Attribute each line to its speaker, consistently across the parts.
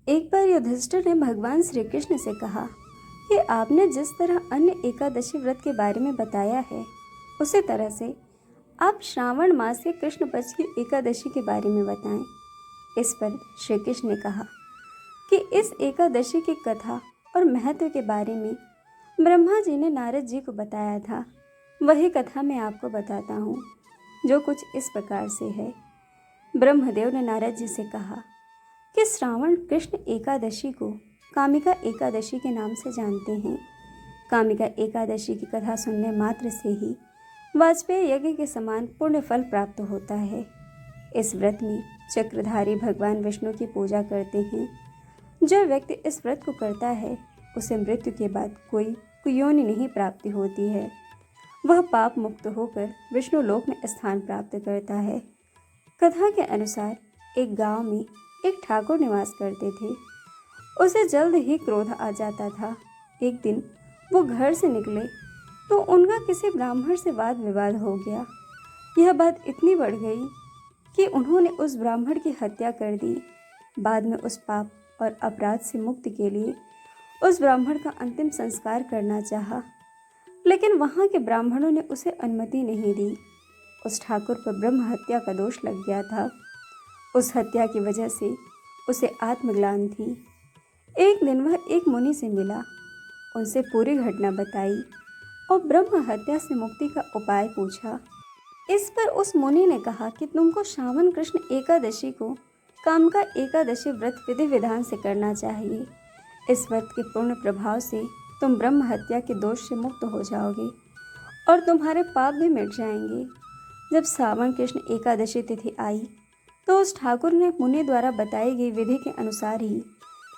Speaker 1: एक बार युधिष्ठिर ने भगवान श्री कृष्ण से कहा कि आपने जिस तरह अन्य एकादशी व्रत के बारे में बताया है, उसी तरह से आप श्रावण मास के कृष्ण पक्ष की एकादशी के बारे में बताएं। इस पर श्री कृष्ण ने कहा कि इस एकादशी की कथा और महत्व के बारे में ब्रह्मा जी ने नारद जी को बताया था। वही कथा मैं आपको बताता हूँ, जो कुछ इस प्रकार से है। ब्रह्मदेव ने नारद जी से कहा कि श्रावण कृष्ण एकादशी को कामिका एकादशी के नाम से जानते हैं। कामिका एकादशी की कथा सुनने मात्र से ही वाजपेयी यज्ञ के समान पुण्य फल प्राप्त होता है। इस व्रत में चक्रधारी भगवान विष्णु की पूजा करते हैं। जो व्यक्ति इस व्रत को करता है, उसे मृत्यु के बाद कोई कुयोनि नहीं प्राप्ति होती है। वह पाप मुक्त होकर विष्णु लोक में स्थान प्राप्त करता है। कथा के अनुसार एक गांव में एक ठाकुर निवास करते थे। उसे जल्द ही क्रोध आ जाता था। एक दिन वो घर से निकले तो उनका किसी ब्राह्मण से वाद विवाद हो गया। यह बात इतनी बढ़ गई कि उन्होंने उस ब्राह्मण की हत्या कर दी। बाद में उस पाप और अपराध से मुक्ति के लिए उस ब्राह्मण का अंतिम संस्कार करना चाहा, लेकिन वहाँ के ब्राह्मणों ने उसे अनुमति नहीं दी। उस ठाकुर पर ब्रह्म हत्या का दोष लग गया था। उस हत्या की वजह से उसे आत्मग्लानि थी। एक दिन वह एक मुनि से मिला, उनसे पूरी घटना बताई और ब्रह्म हत्या से मुक्ति का उपाय पूछा। इस पर उस मुनि ने कहा कि तुमको श्रावण कृष्ण एकादशी को कामिका एकादशी व्रत विधि विधान से करना चाहिए। इस व्रत के पूर्ण प्रभाव से तुम ब्रह्म हत्या के दोष से मुक्त हो जाओगे और तुम्हारे पाप भी मिट जाएंगे। जब श्रावण कृष्ण एकादशी तिथि आई तो उस ठाकुर ने मुनि द्वारा बताई गई विधि के अनुसार ही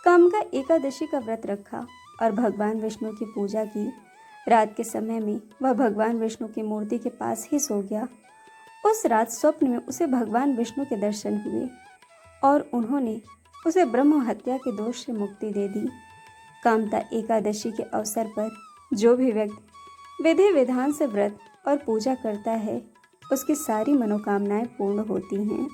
Speaker 1: कामिका एकादशी का व्रत रखा और भगवान विष्णु की पूजा की। रात के समय में वह भगवान विष्णु की मूर्ति के पास ही सो गया। उस रात स्वप्न में उसे भगवान विष्णु के दर्शन हुए और उन्होंने उसे ब्रह्म हत्या के दोष से मुक्ति दे दी। कामिका एकादशी के अवसर पर जो भी व्यक्ति विधि विधान से व्रत और पूजा करता है, उसकी सारी मनोकामनाएं पूर्ण होती हैं।